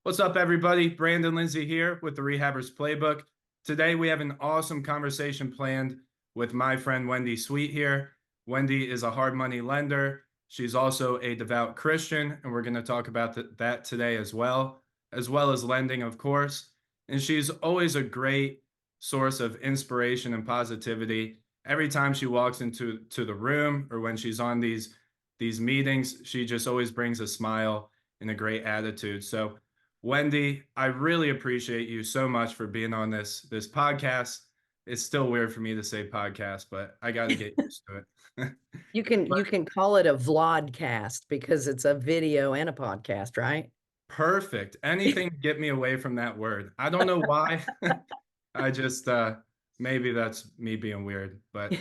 What's up, everybody? Brandon Lindsay here with the Rehabbers Playbook. Today, we have an awesome conversation planned with my friend Wendy Sweet here. Wendy is a hard money lender. She's also a devout Christian, and we're going to talk about that today as well as lending, of course. And she's always a great source of inspiration and positivity. Every time she walks into the room or when she's on these meetings, she just always brings a smile and a great attitude. So Wendy, I really appreciate you so much for being on this podcast. It's still weird for me to say podcast, but I got to get used to it. You can But you can call it a vlogcast because it's a video and a podcast, right? perfect. Anything to get me away from that word. I don't know why. I just maybe that's me being weird, but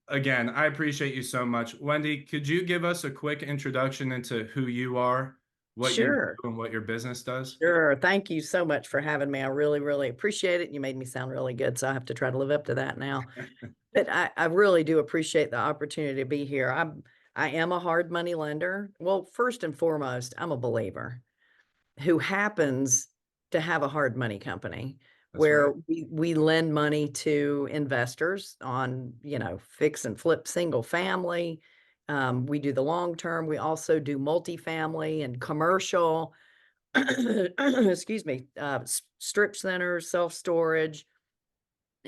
again, I appreciate you so much. Wendy, could you give us a quick introduction into who you are, what you do, Sure. and what your business does? Sure. Thank you so much for having me. I really, really appreciate it. You made me sound really good, so I have to try to live up to that now. But I really do appreciate the opportunity to be here. I am a hard money lender. Well, first and foremost, I'm a believer who happens to have a hard money company That's where right. we lend money to investors on, fix and flip single family. We do the long term. We also do multifamily and commercial, excuse me, strip centers, self storage,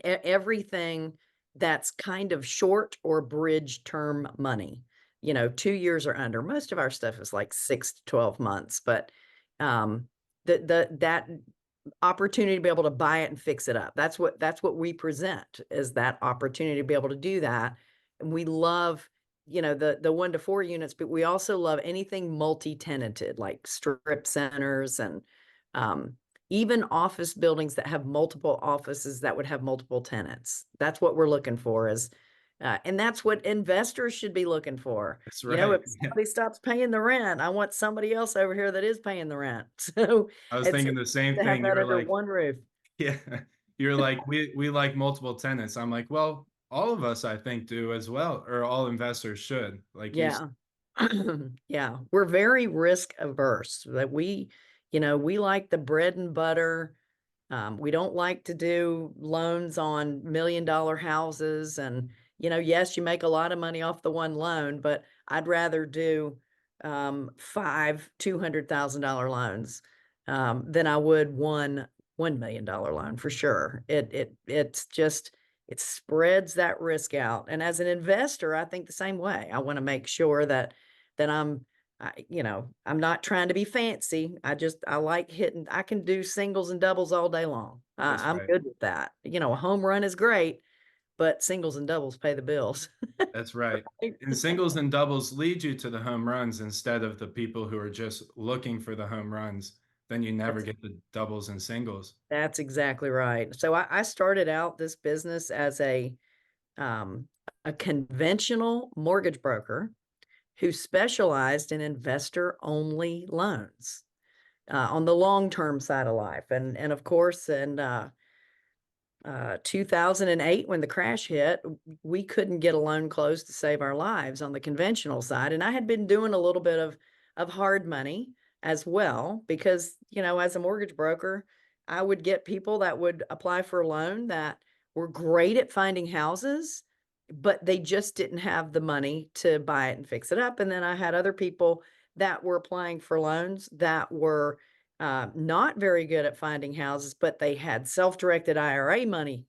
everything that's kind of short or bridge term money. 2 years or under. Most of our stuff is like 6 to 12 months, but um, that opportunity to be able to buy it and fix it up. That's what we present, is that opportunity to be able to do that. And we love, the 1 to 4 units, but we also love anything multi-tenanted, like strip centers and um, even office buildings that have multiple offices that would have multiple tenants. That's what we're looking for, and that's what investors should be looking for. That's If right. Yeah. somebody stops paying the rent, I want somebody else over here that is paying the rent. So I was it's thinking the same to have thing. You that were under like, one roof. yeah, you're like, we like multiple tenants. I'm like, well, all of us, I think, do as well, or all investors should. Like you, Yeah. Yeah, we're very risk averse. That we like the bread and butter. We don't like to do loans on $1 million houses. And, yes, you make a lot of money off the one loan, but I'd rather do five $200,000 loans than I would one $1 million loan for sure. It spreads that risk out. And as an investor, I think the same way. I want to make sure that I'm not trying to be fancy. I like hitting. I can do singles and doubles all day long. that's I'm right. good with that. A home run is great, but singles and doubles pay the bills. That's right. And singles and doubles lead you to the home runs instead of the people who are just looking for the home runs. Then you never That's get the doubles and singles. that's exactly right. So I started out this business as um, a conventional mortgage broker who specialized in investor only loans on the long term side of life. And of course, in 2008, when the crash hit, we couldn't get a loan closed to save our lives on the conventional side. And I had been doing a little bit of hard money as well, because, as a mortgage broker, I would get people that would apply for a loan that were great at finding houses, but they just didn't have the money to buy it and fix it up. And then I had other people that were applying for loans that were not very good at finding houses, but they had self-directed IRA money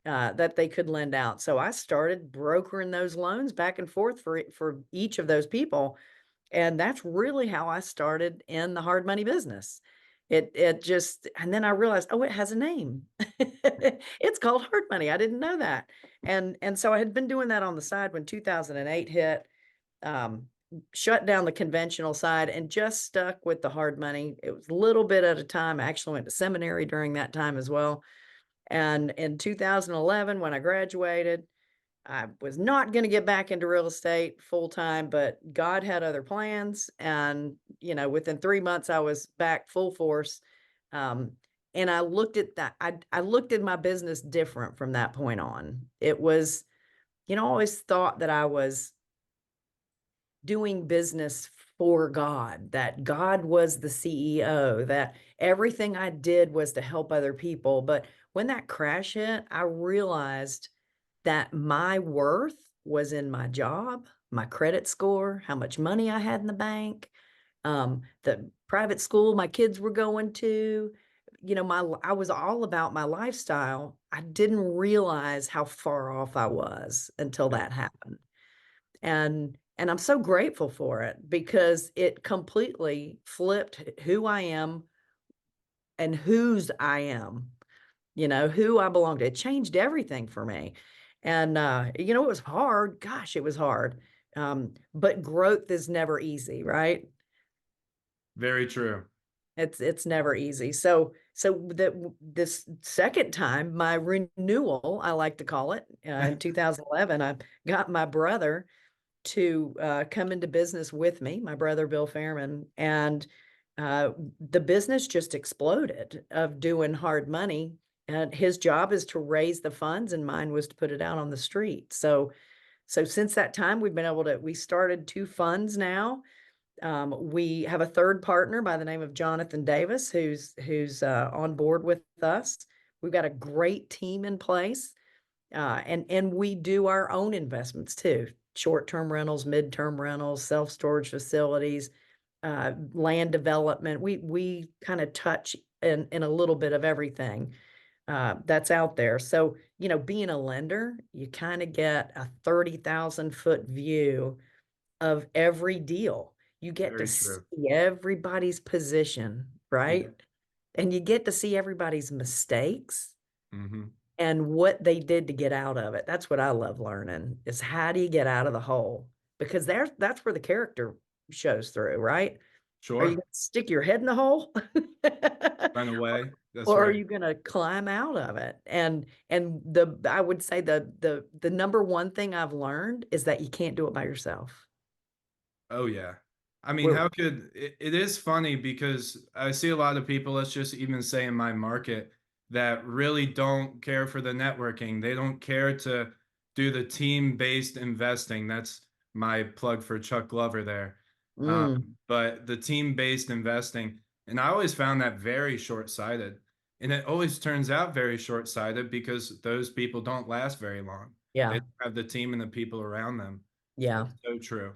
that they could lend out. So I started brokering those loans back and forth for each of those people, and that's really how I started in the hard money business. It just, and then I realized, oh, it has a name. It's called hard money. I didn't know that, and so I had been doing that on the side when 2008 hit. Um, Shut down the conventional side and just stuck with the hard money. It was a little bit at a time. I actually went to seminary during that time as well. And in 2011, when I graduated, I was not going to get back into real estate full time, but God had other plans. And, within 3 months, I was back full force. Um, and I looked at that. I looked at my business different from that point on. It was, I always thought that I was doing business for God, that God was the CEO, that everything I did was to help other people. But when that crash hit, I realized that my worth was in my job, my credit score, how much money I had in the bank, the private school my kids were going to. I was all about my lifestyle. I didn't realize how far off I was until Yeah, that happened. And I'm so grateful for it because it completely flipped who I am and whose I am, who I belong to. It changed everything for me. And it was hard. Gosh, it was hard. But growth is never easy, right? very true. It's never easy. This second time, my renewal, I like to call it, in 2011, I got my brother to come into business with me, my brother Bill Fairman, and the business just exploded of doing hard money. And his job is to raise the funds, and mine was to put it out on the street. So since that time, we started two funds now. We have a third partner by the name of Jonathan Davis, who's on board with us. We've got a great team in place, and we do our own investments too: short-term rentals, mid-term rentals, self-storage facilities, land development. We kind of touch in a little bit of everything that's out there. So being a lender, you kind of get a 30,000-foot view of every deal. You get to Very see true. everybody's position, Yeah. right? And you get to see everybody's mistakes Hmm. and what they did to get out of it. That's what I love learning, is how do you get out of the hole? Because that's where the character shows through, right? Are you Sure. gonna stick your head in the hole? Run away. That's Or are right. you gonna climb out of it? And I would say the number one thing I've learned is that you can't do it by yourself. Oh yeah. I mean, We're how could it is funny because I see a lot of people, let's just even say in my market, that really don't care for the networking. They don't care to do the team-based investing. That's my plug for Chuck Glover there. mm, But the team-based investing, and I always found that very short-sighted. And it always turns out very short-sighted because those people don't last very long. They yeah, don't have the team and the people around them. yeah. That's so true.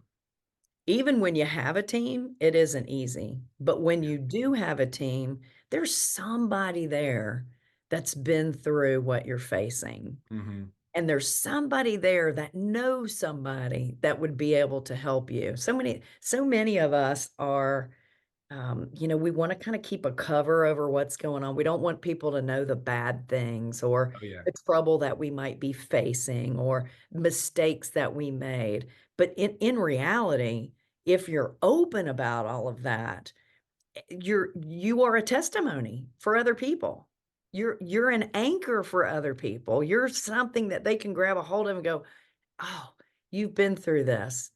Even when you have a team, it isn't easy. But when you do have a team, there's somebody there that's been through what you're facing. Hmm. And there's somebody there that knows somebody that would be able to help you. So many of us are, we want to kind of keep a cover over what's going on. We don't want people to know the bad things or Oh yeah. the trouble that we might be facing or mistakes that we made. But in reality, if you're open about all of that, you are a testimony for other people. You're an anchor for other people. You're something that they can grab a hold of and go, "Oh, you've been through this.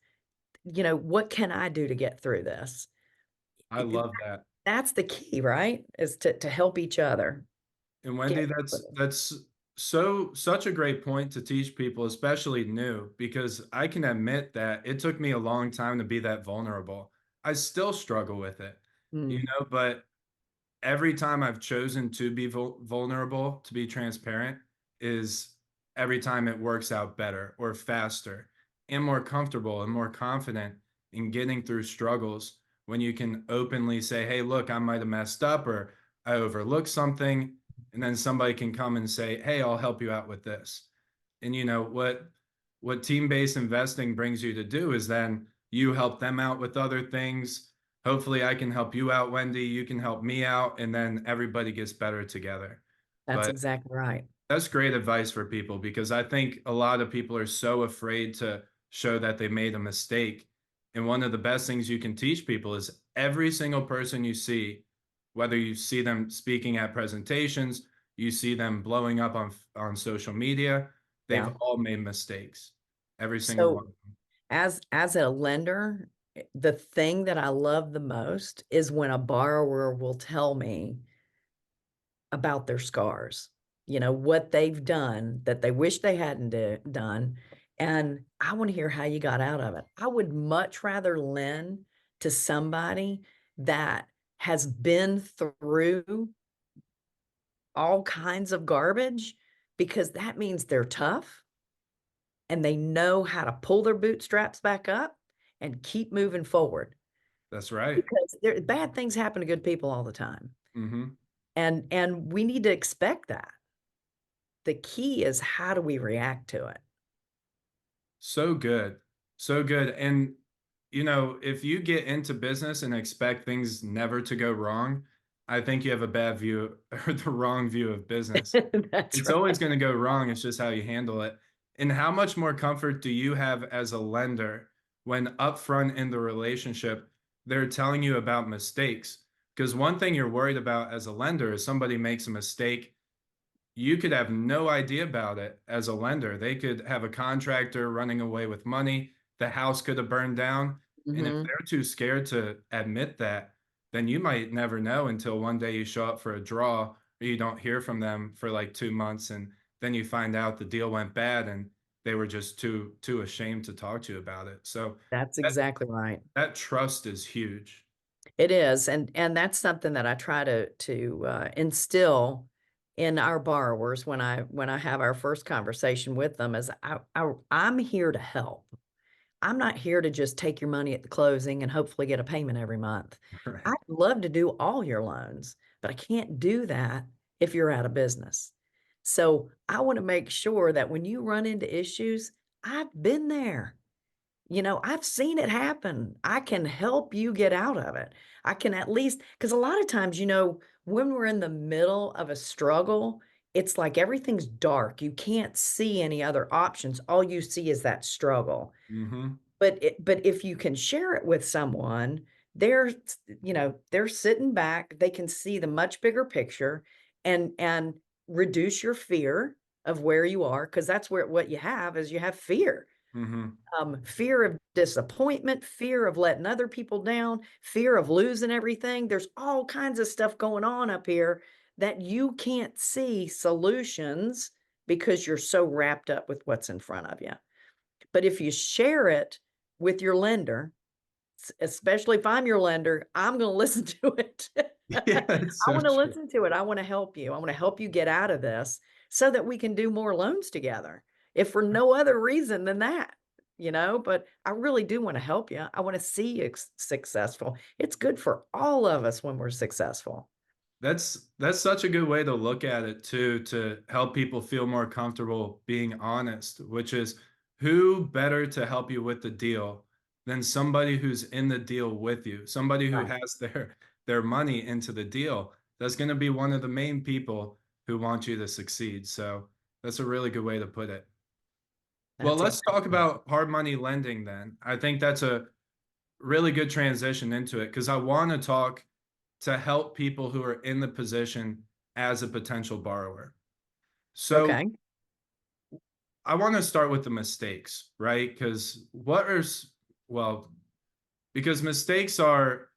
What can I do to get through this?" I love that. That's the key, right? Is to help each other And get Wendy, through it. that's such a great point to teach people, especially new, because I can admit that it took me a long time to be that vulnerable. I still struggle with it, Mm, but every time I've chosen to be vulnerable, to be transparent, is every time it works out better or faster and more comfortable and more confident in getting through struggles when you can openly say, hey, look, I might have messed up or I overlooked something. And then somebody can come and say, hey, I'll help you out with this. And what team-based investing brings you to do is then you help them out with other things. Hopefully I can help you out, Wendy, you can help me out, and then everybody gets better together. that's But exactly right. that's great advice for people because I think a lot of people are so afraid to show that they made a mistake. And one of the best things you can teach people is every single person you see, whether you see them speaking at presentations, you see them blowing up on social media, they've Yeah. all made mistakes. Every single one So of them. as a lender, the thing that I love the most is when a borrower will tell me about their scars, what they've done that they wish they hadn't done. And I want to hear how you got out of it. I would much rather lend to somebody that has been through all kinds of garbage, because that means they're tough and they know how to pull their bootstraps back up and keep moving forward, That's right. because bad things happen to good people all the time. Hmm. And we need to expect that. The key is, how do we react to it? So good. So good. And, you know, if you get into business and expect things never to go wrong, I think you have a bad view or the wrong view of business. That's It's always right. going to go wrong. It's just how you handle it. And how much more comfort do you have as a lender when upfront in the relationship, they're telling you about mistakes? Because one thing you're worried about as a lender is somebody makes a mistake, you could have no idea about it as a lender. They could have a contractor running away with money. The house could have burned down. And if Mhm. they're too scared to admit that, then you might never know until one day you show up for a draw or you don't hear from them for like 2 months. And then you find out the deal went bad and they were just too ashamed to talk to you about it. So That's that, exactly right. that trust is huge. It is, and that's something that I try to instill in our borrowers when I have our first conversation with them, is I'm here to help. I'm not here to just take your money at the closing and hopefully get a payment every month. I'd Right. love to do all your loans, but I can't do that if you're out of business. So I want to make sure that when you run into issues, I've been there. I've seen it happen. I can help you get out of it. I can, at least, because a lot of times, when we're in the middle of a struggle, it's like everything's dark. You can't see any other options. All you see is that struggle. Hmm. But if you can share it with someone, they're they're sitting back, they can see the much bigger picture, and reduce your fear of where you are, because that's where what you have is, you have fear. Hmm. Fear of disappointment, fear of letting other people down, fear of losing everything. There's all kinds of stuff going on up here that you can't see solutions because you're so wrapped up with what's in front of you. But if you share it with your lender, especially if I'm your lender, I'm going to listen to it. Yeah, it's I so want to true. listen to it. I want to help you. I want to help you get out of this so that we can do more loans together, if for no other reason than that. But I really do want to help you. I want to see you successful. It's good for all of us when we're successful. That's such a good way to look at it too, to help people feel more comfortable being honest, which is who better to help you with the deal than somebody who's in the deal with you, somebody who Right. has their money into the deal. That's going to be one of the main people who want you to succeed. So that's a really good way to put it. Well, That's let's talk exactly. about hard money lending then. I think that's a really good transition into it because I want to talk to help people who are in the position as a potential borrower. So Okay. I want to start with the mistakes, right? Because well, because mistakes are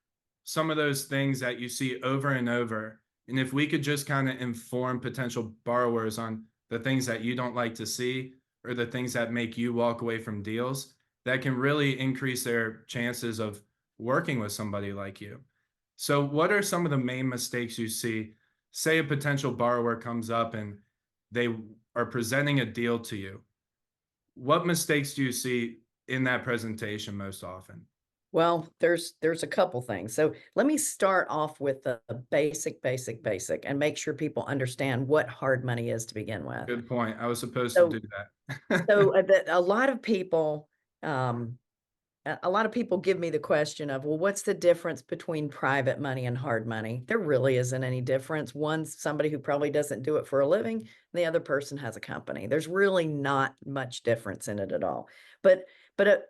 some of those things that you see over and over. And if we could just kind of inform potential borrowers on the things that you don't like to see or the things that make you walk away from deals, that can really increase their chances of working with somebody like you. So, what are some of the main mistakes you see? Say a potential borrower comes up and they are presenting a deal to you. What mistakes do you see in that presentation most often? Well, there's a couple things. So let me start off with the basic, and make sure people understand what hard money is to begin with. Good point. I was supposed to do So that. so a lot of people, um, a lot of people give me the question of, well, what's the difference between private money and hard money? There really isn't any difference. One's somebody who probably doesn't do it for a living, and the other person has a company. There's really not much difference in it at all. But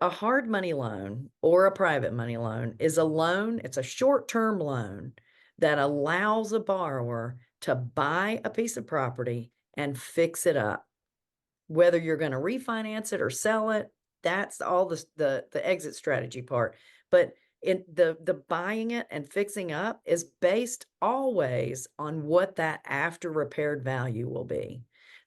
a hard money loan or a private money loan is a loan, it's a short-term loan that allows a borrower to buy a piece of property and fix it up. Whether you're gonna refinance it or sell it, that's all the exit strategy part. But in the buying it and fixing up is based always on what that after repaired value will be.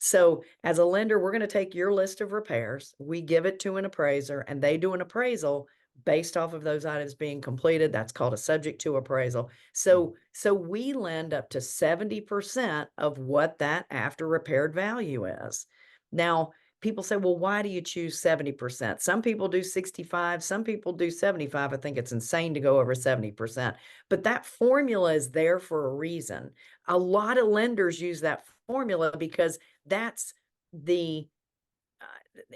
So, as a lender, we're gonna take your list of repairs, we give it to an appraiser, and they do an appraisal based off of those items being completed. That's called a subject to appraisal. Mm. So we lend up to 70% of what that after repaired value is. Now, people say, well, why do you choose 70%? Some people do 65, some people do 75. I think it's insane to go over 70%. But that formula is there for a reason. A lot of lenders use that formula because that's the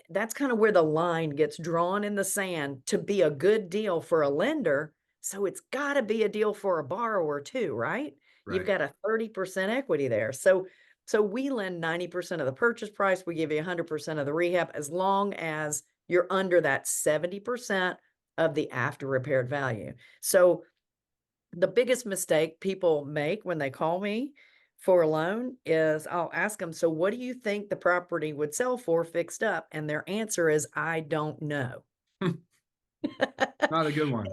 that's kind of where the line gets drawn in the sand to be a good deal for a lender. So it's got to be a deal for a borrower too, right? You've Right. got a 30% equity there. So we lend 90% of the purchase price. We give you 100% of the rehab as long as you're under that 70% of the after repaired value. So the biggest mistake people make when they call me for a loan is I'll ask them, so what do you think the property would sell for fixed up? And their answer is, I don't know. Not a good one.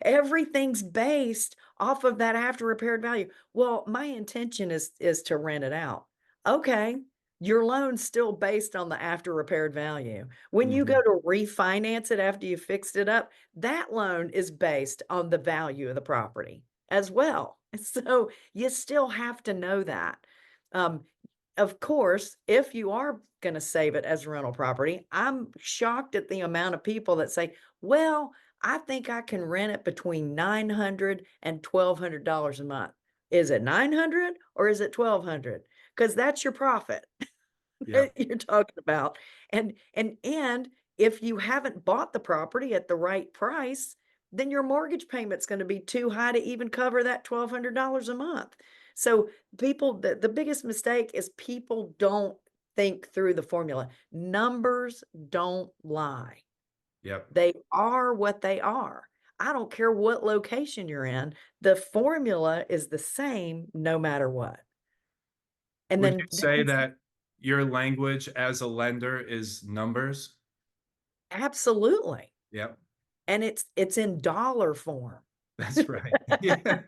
Everything's based off of that after repaired value. Well, my intention is to rent it out. Okay, your loan's still based on the after repaired value. When you Mhm. go to refinance it after you fixed it up, that loan is based on the value of the property as well. So you still have to know that. Um, of course, if you are going to save it as a rental property, I'm shocked at the amount of people that say, well, I think I can rent it between $900 and $1,200 a month. Is it 900 or is it 1,200? Because that's your profit Yep. that you're talking about. And if you haven't bought the property at the right price, then your mortgage payment's going to be too high to even cover that $1,200 a month. So people, the biggest mistake is people don't think through the formula. Numbers don't lie. Yep. They are what they are. I don't care what location you're in. The formula is the same no matter what. And Would you then say that your language as a lender is numbers? absolutely. Yep. And it's in dollar form. That's right. Yeah.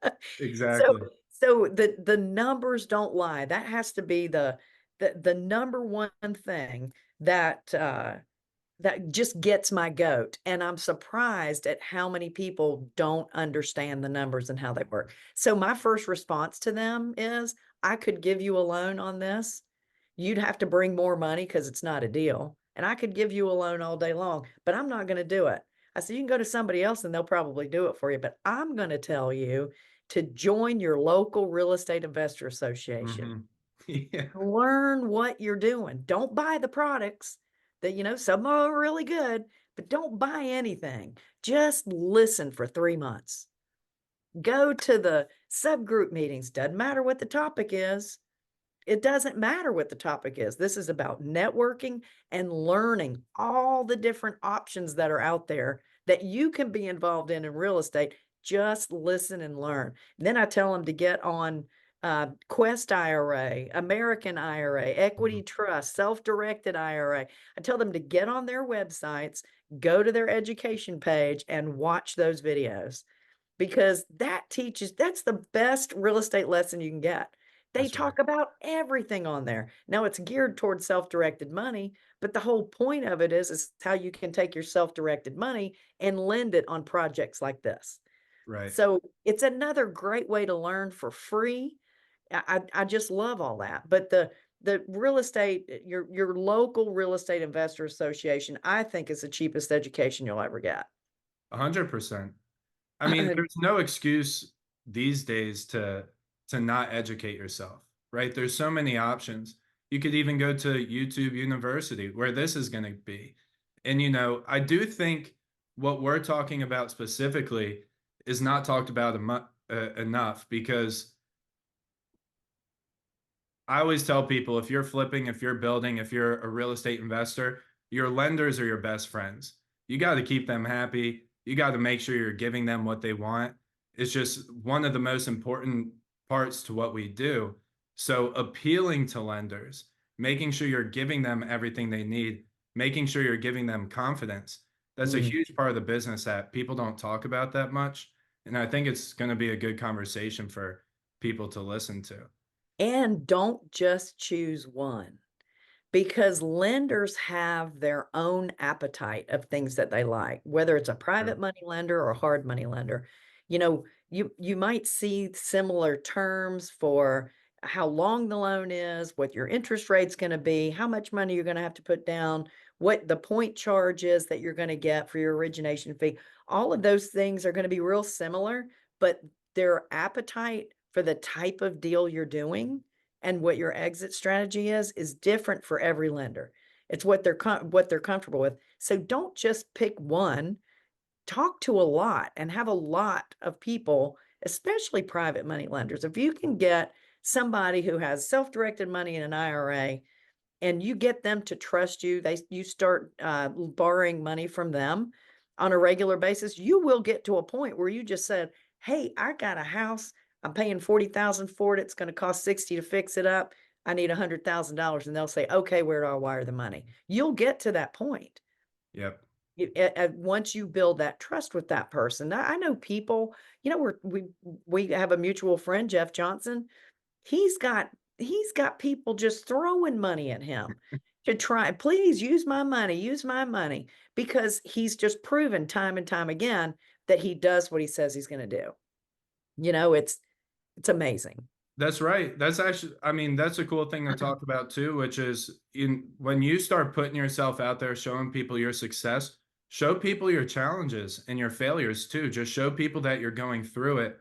So Exactly. so the numbers don't lie. That has to be the number one thing that that just gets my goat, and I'm surprised at how many people don't understand the numbers and how they work. So my first response to them is, "I could give you a loan on this. You'd have to bring more money because it's not a deal, and I could give you a loan all day long, but I'm not gonna do it." I said, "You can go to somebody else and they'll probably do it for you, but I'm gonna tell you to join your local real estate investor association. Mhm. Yeah. Learn what you're doing. Don't buy the products that, some are really good, but don't buy anything. Just listen for 3 months. Go to the subgroup meetings. Doesn't matter what the topic is. It doesn't matter what the topic is. This is about networking and learning all the different options that are out there that you can be involved in real estate. Just listen and learn. Then I tell them to get on Quest IRA, American IRA, Equity Mhm. Trust, Self Directed IRA. I tell them to get on their websites, go to their education page, and watch those videos because that's the best real estate lesson you can get. They That's right. talk about everything on there. Now it's geared towards self-directed money, but the whole point of it is how you can take your self-directed money and lend it on projects like this. Right. So it's another great way to learn for free. I just love all that. But the real estate, your local real estate investor association, I think is the cheapest education you'll ever get. 100%. I mean, there's no excuse these days to not educate yourself, right? There's so many options. You could even go to YouTube University where this is going to be. And I do think what we're talking about specifically is not talked about enough because I always tell people if you're flipping, if you're building, if you're a real estate investor, your lenders are your best friends. You got to keep them happy. You got to make sure you're giving them what they want. It's just one of the most important parts to what we do. So, appealing to lenders, making sure you're giving them everything they need, making sure you're giving them confidence. That's a Mhm. huge part of the business that people don't talk about that much. And I think it's going to be a good conversation for people to listen to. And don't just choose one. because lenders have their own appetite of things that they like, whether it's a private Sure. money lender or a hard money lender. You know, you might see similar terms for how long the loan is, what your interest rate's going to be, how much money you're going to have to put down, what the point charge is that you're going to get for your origination fee. All of those things are going to be real similar, but their appetite for the type of deal you're doing and what your exit strategy is different for every lender. It's what they're comfortable with. So don't just pick one. Talk to a lot and have a lot of people, especially private money lenders. If you can get somebody who has self-directed money in an IRA and you get them to trust you, you start borrowing money from them on a regular basis, you will get to a point where you just said, "Hey, I got a house. I'm paying 40,000 for it. It's going to cost 60 to fix it up. I need $100,000." And they'll say, "Okay, where do I wire the money?" You'll get to that point. Yep. Once you build that trust with that person. Now, I know people, we have a mutual friend, Jeff Johnson. He's got he's got people just throwing money at him to try, "Please use my money," because he's just proven time and time again that he does what he says he's gonna do. It's amazing. That's right. That's actually, I mean, that's a cool thing to talk about too, which is in when you start putting yourself out there, showing people your success, show people your challenges and your failures too. Just show people that you're going through it.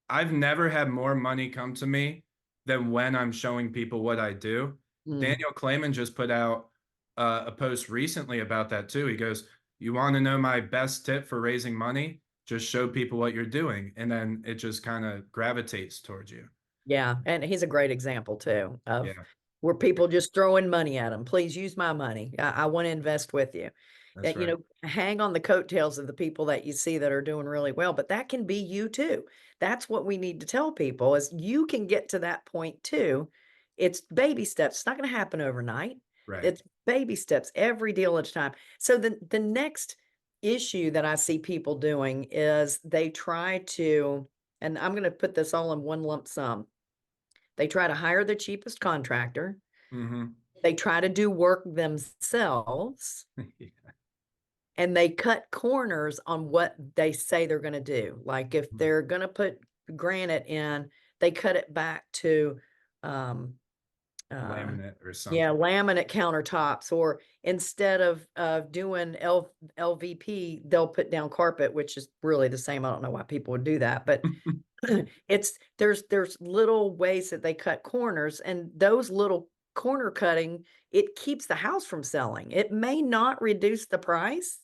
I've never had more money come to me than when I'm showing people what I do. Mm, Daniel Clayman just put out a post recently about that too. He goes, "You want to know my best tip for raising money? Just show people what you're doing, and then it just kind of gravitates towards you." yeah, and he's a great example too of Yeah, where people just throwing money at him. "Please use my money. I wanna invest with you." that's right. Hang on the coattails of the people that you see that are doing really well, but that can be you too. That's what we need to tell people is you can get to that point too. It's baby steps. It's not gonna happen overnight. Right. It's baby steps, every deal at a time. So the next issue that I see people doing is they try to, and I'm gonna put this all in one lump sum. They try to hire the cheapest contractor. Mhm. They try to do work themselves, and they cut corners on what they say they're gonna do. Like, if they're gonna put granite in, they cut it back to, um, uh Laminate or yeah, something. laminate countertops, or instead of doing LVP, they'll put down carpet, which is really the same. I don't know why people would do that, but there's little ways that they cut corners, and those little corner cutting, it keeps the house from selling. It may not reduce the price,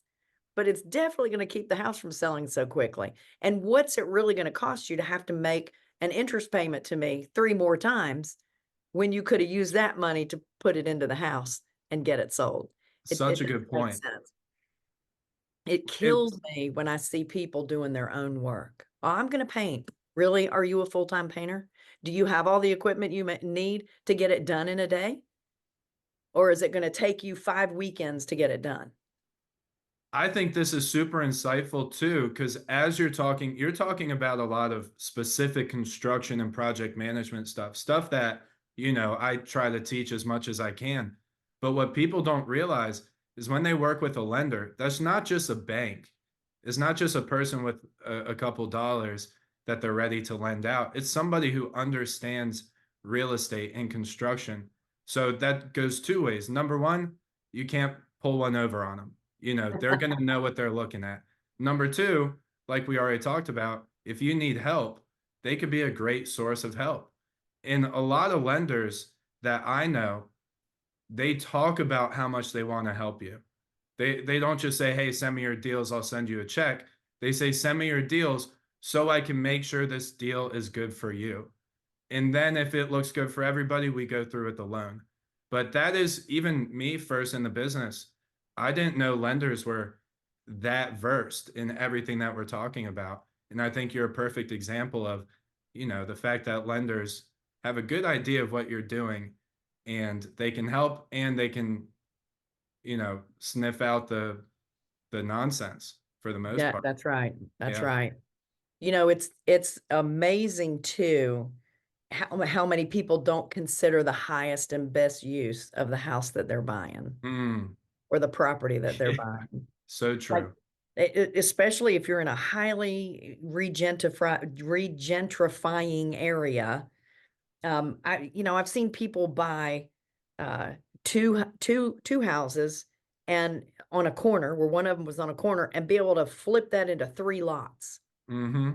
but it's definitely gonna keep the house from selling so quickly. And what's it really gonna cost you to have to make an interest payment to me 3 more times when you coulda used that money to put it into the house and get it sold? It Such a doesn't good make point. sense. It It's kills me when I see people doing their own work. "Oh, I'm gonna paint." Really? Are you a full-time painter? Do you have all the equipment you need to get it done in a day? Or is it gonna take you 5 weekends to get it done? I think this is super insightful too, because as you're talking about a lot of specific construction and project management stuff, stuff that, I try to teach as much as I can. But what people don't realize is when they work with a lender, that's not just a bank. It's not just a person with a couple dollars that they're ready to lend out. It's somebody who understands real estate and construction. So that goes two ways. Number one, you can't pull one over on them. They're going to know what they're looking at. Number two, like we already talked about, if you need help, they could be a great source of help. And a lot of lenders that I know, they talk about how much they want to help you. They don't just say, "Hey, send me your deals, I'll send you a check." They say, "Send me your deals so I can make sure this deal is good for you." And then if it looks good for everybody, we go through with the loan. But that is even me first in the business. I didn't know lenders were that versed in everything that we're talking about. And I think you're a perfect example of, the fact that lenders have a good idea of what you're doing and they can help and they can, sniff out the nonsense for the most Yeah, part. that's right. That's Yeah. right. It's amazing too. how many people don't consider the highest and best use of the house that they're buying Mm. or the property that they're buying. So Like, true. especially if you're in a highly regentrifying area. I've seen people buy uh two houses and on a corner where one of them was on a corner and be able to flip that into 3 lots. Hmm.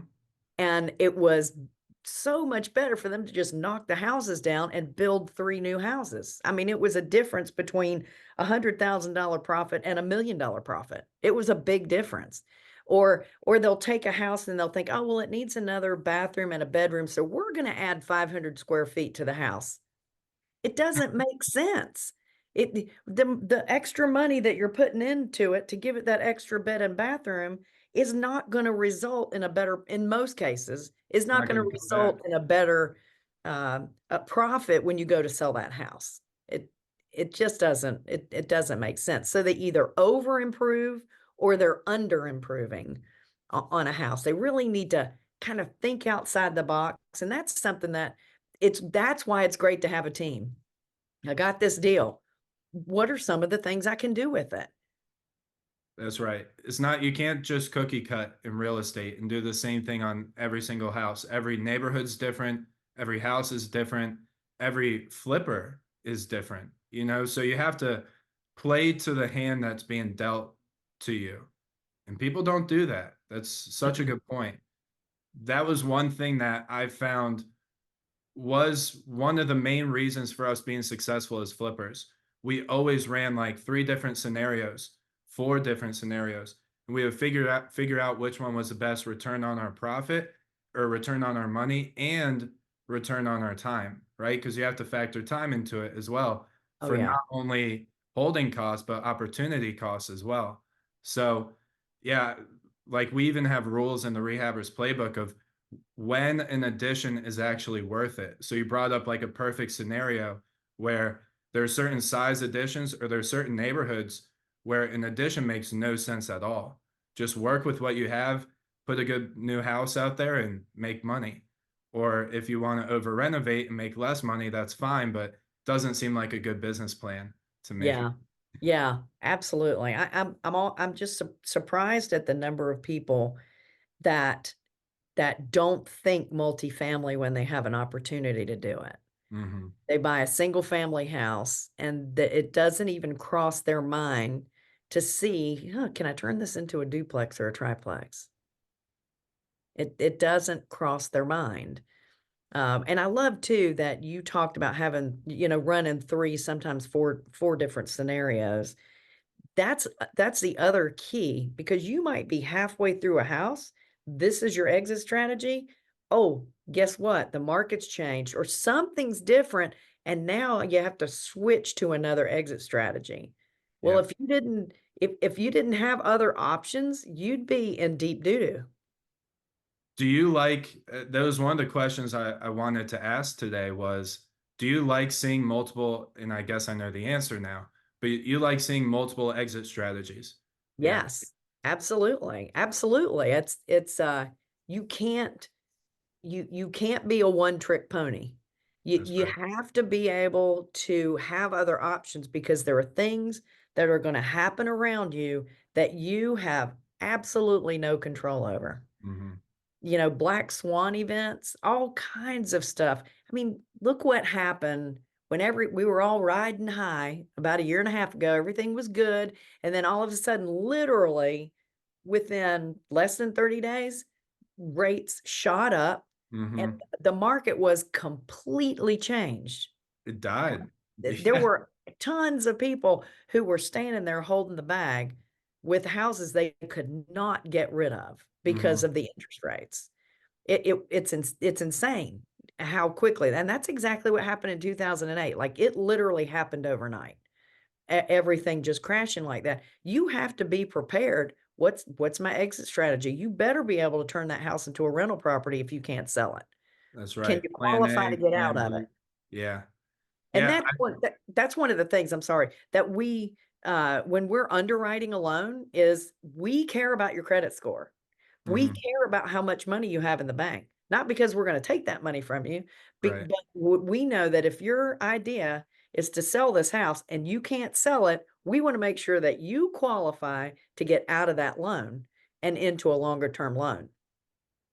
And it was so much better for them to just knock the houses down and build 3 new houses. I mean, it was a difference between $100,000 profit and $1 million profit. It was a big difference. Or they'll take a house and they'll think, oh, well, it needs another bathroom and a bedroom, so we're going to add 500 square feet to the house. It doesn't make sense. The extra money that you're putting into it to give it that extra bed and bathroom is not gonna result in a better, in most cases, is not Not gonna going to come back. result in a better, a profit when you go to sell that house. It just doesn't, it doesn't make sense. So they either over improve or they're under improving on a house. They really need to kind of think outside the box, and that's something that that's why it's great to have a team. I got this deal. What are some of the things I can do with it? That's right. It's not, you can't just cookie cut in real estate and do the same thing on every single house. Every neighborhood's different, every house is different, every flipper is different, so you have to play to the hand that's being dealt to you. And people don't do that. That's such a Mm-mm. good point. That was one thing that I found was one of the main reasons for us being successful as flippers. We always ran like 3 different scenarios, 4 different scenarios, and we would figure out which one was the best return on our profit or return on our money and return on our time, right? Because you have to factor time into it as well Oh, for yeah. not only holding costs but opportunity costs as well. So, yeah, like we even have rules in the Rehabbers playbook of when an addition is actually worth it. So you brought up like a perfect scenario where there are certain size additions or there are certain neighborhoods where an addition makes no sense at all. Just work with what you have, put a good new house out there and make money. Or if you want to over renovate and make less money, that's fine, but doesn't seem like a good business plan to me. Yeah. Yeah, absolutely. I'm just surprised at the number of people that don't think multifamily when they have an opportunity to do it. Hmm. They buy a single family house and it doesn't even cross their mind to see, huh, can I turn this into a duplex or a triplex? It doesn't cross their mind. And I love too that you talked about having, running 3, sometimes 4 different scenarios. That's the other key because you might be halfway through a house. This is your exit strategy. Oh, guess what? The market's changed or something's different, and now you have to switch to another exit strategy. Well, Yep. if you didn't have other options, you'd be in deep doo-doo. Do you like, that was one of the questions I wanted to ask today was, do you like seeing multiple, and I guess I know the answer now, but you like seeing multiple exit strategies? Yeah, Yes, absolutely. Absolutely. You can't you can't be a one-trick pony. that's You right. have to be able to have other options because there are things that are gonna happen around you that you have absolutely no control over. Mhm. Black swan events, all kinds of stuff. I mean, look what happened whenever we were all riding high about a year and a half ago. Everything was good. And then all of a sudden, literally within less than 30 days, rates shot up and Mhm. the market was completely changed. It died. There Yeah. were tons of people who were standing there holding the bag with houses they could not get rid of because Mhm. of the interest rates. It's insane how quickly, and that's exactly what happened in 2008. Like, it literally happened overnight. Everything just crashing like that. You have to be prepared. What's my exit strategy? You better be able to turn that house into a rental property if you can't sell it. That's Can right. you Plan qualify to A, get out plan of it? B. Yeah. And Yeah. that's one of the things, I'm sorry, that when we're underwriting a loan is we care about your credit score. We Mhm. care about how much money you have in the bank. not because we're going to take that money from you, Right. but we know that if your idea is to sell this house and you can't sell it, we want to make sure that you qualify to get out of that loan and into a longer term loan.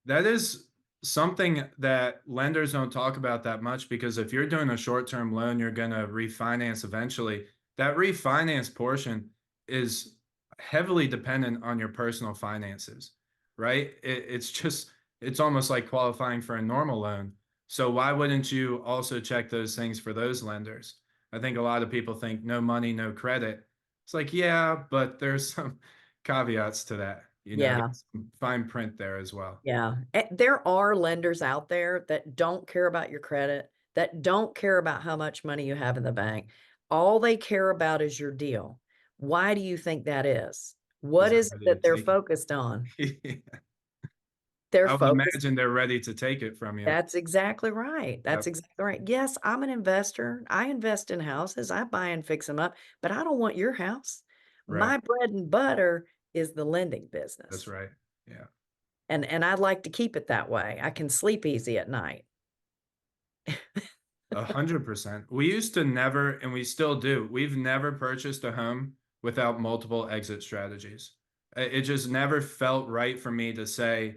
That is something that lenders don't talk about that much because if you're doing a short-term loan, you're gonna refinance eventually. That refinance portion is heavily dependent on your personal finances, right? It's almost like qualifying for a normal loan. So why wouldn't you also check those things for those lenders? I think a lot of people think no money, no credit. It's like, yeah, but there's some caveats to that. Yeah. There's some fine print there as well. Yeah. There are lenders out there that don't care about your credit, that don't care about how much money you have in the bank. All they care about is your deal. Why do you think that is? Because What they're is it ready that to they're take it. focused on? Yeah. They're I would focused. imagine they're ready to take it from you. That's exactly right. That's Yep, exactly right. Yes, I'm an investor. I invest in houses. I buy and fix them up, but I don't want your house. right. My bread and butter is the lending That's business. right. Yeah. And I'd like to keep it that way. I can sleep easy at night. 100%. We used to never, and we still do, we've never purchased a home without multiple exit strategies. It just never felt right for me to say,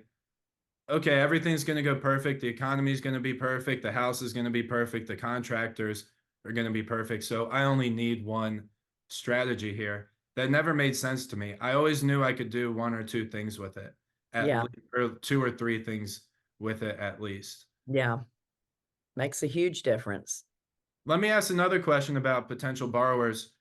okay, everything's going to go perfect. The economy is going to be perfect. The house is going to be perfect. The contractors are going to be perfect. So I only need one strategy here. That never made sense to me. I always knew I could do one or two things with it, Yeah. or two or three things with it at least. Yeah. Makes a huge difference. Let me ask another question about potential borrowers.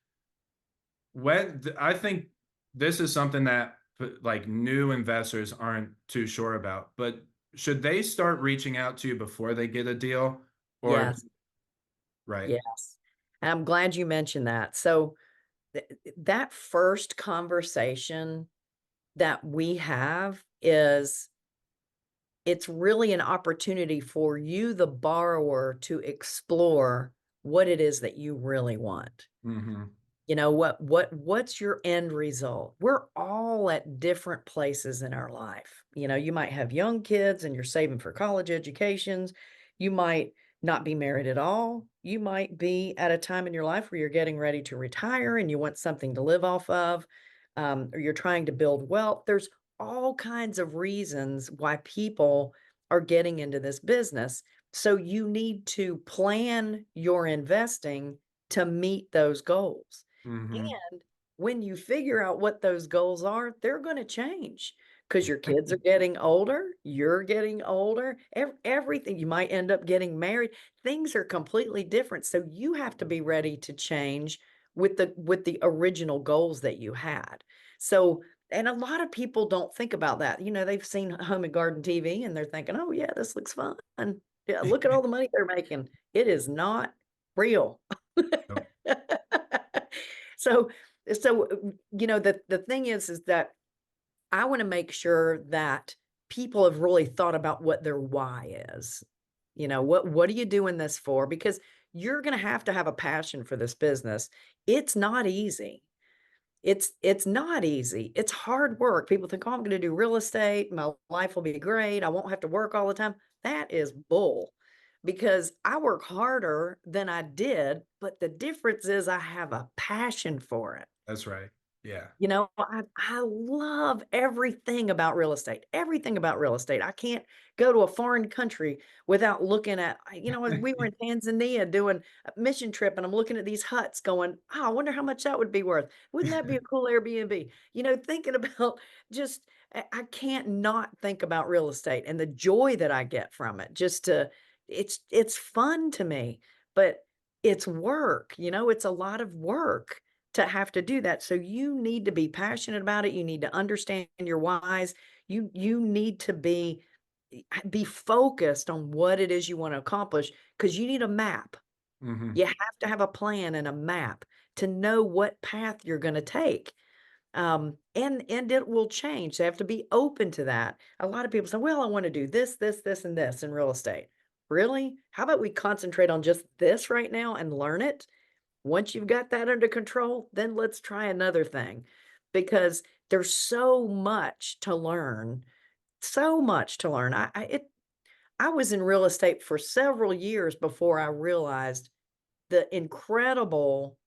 I think this is something that like new investors aren't too sure about, but should they start reaching out to you before they get a deal, or Yes. right? Yes. And I'm glad you mentioned that. So that first conversation that we have is it's really an opportunity for you, the borrower, to explore what it is that you really want. Hmm. You know, what's your end result? We're all at different places in our life. You know, you might have young kids and you're saving for college educations. You might not be married at all. You might be at a time in your life where you're getting ready to retire and you want something to live off of, or you're trying to build wealth. There's all kinds of reasons why people are getting into this business. So you need to plan your investing to meet those goals. Hmm. And when you figure out what those goals are, they're going to change because your kids are getting older, you're getting older, everything. You might end up getting married. Things are completely different. So you have to be ready to change with the original goals that you had. So and a lot of people don't think about that. You know, they've seen Home and Garden TV and they're thinking, "Oh yeah, this looks fun. Yeah, look at all the money they're making." It is not real. Nope. So you know, the thing is that I wanna make sure that people have really thought about what their why is. You know, what are you doing this for? Because you're gonna have to have a passion for this business. It's not easy. It's not easy. It's hard work. People think, "Oh, I'm gonna do real estate. My life will be great. I won't have to work all the time." That is bull because I work harder than I did, but the difference is I have a passion for it. That's right. Yeah. You know, I love everything about real estate, everything about real estate. I can't go to a foreign country without looking at you know, as we were in Tanzania doing a mission trip, and I'm looking at these huts going, "Oh, I wonder how much that would be worth. Wouldn't that be a cool Airbnb?" You know, thinking about just I can't not think about real estate and the joy that I get from it. Just to it's fun to me, but it's work, you know, it's a lot of work to have to do that. So you need to be passionate about it. You need to understand your whys. You need to be focused on what it is you want to accomplish because you need a map. Hmm. You have to have a plan and a map to know what path you're going to take. And it will change. They have to be open to that. A lot of people say, "Well, I want to do this, this, this, and this in real estate." Really? How about we concentrate on just this right now and learn it? Once you've got that under control, then let's try another thing because there's so much to learn, so much to learn. I was in real estate for several years before I realized the incredible,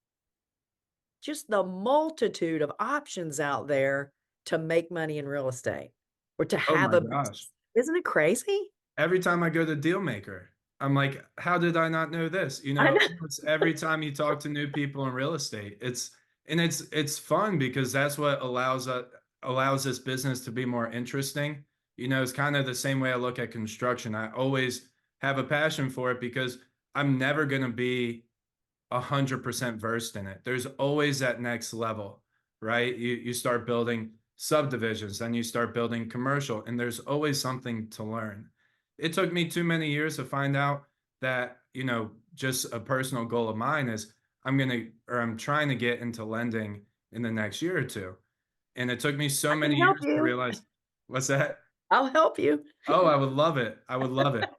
just the multitude of options out there to make money in real estate or to Oh have my a gosh. business. Isn't it crazy? Every time I go to Dealmaker, I'm like, "How did I not know this?" I know. Almost every time you talk to new people in real estate, it's fun because that's what allows this business to be more interesting. It's kind of the same way I look at construction. I always have a passion for it because I'm never gonna be 100% versed in it. There's always that next level, right? You start building subdivisions, then you start building commercial, and there's always something to learn. It took me too many years to find out that, just a personal goal of mine is I'm trying to get into lending in the next year or two. And it took me so I many can help years to you. realize, what's that? I'll help you. Oh, I would love it. I would love it.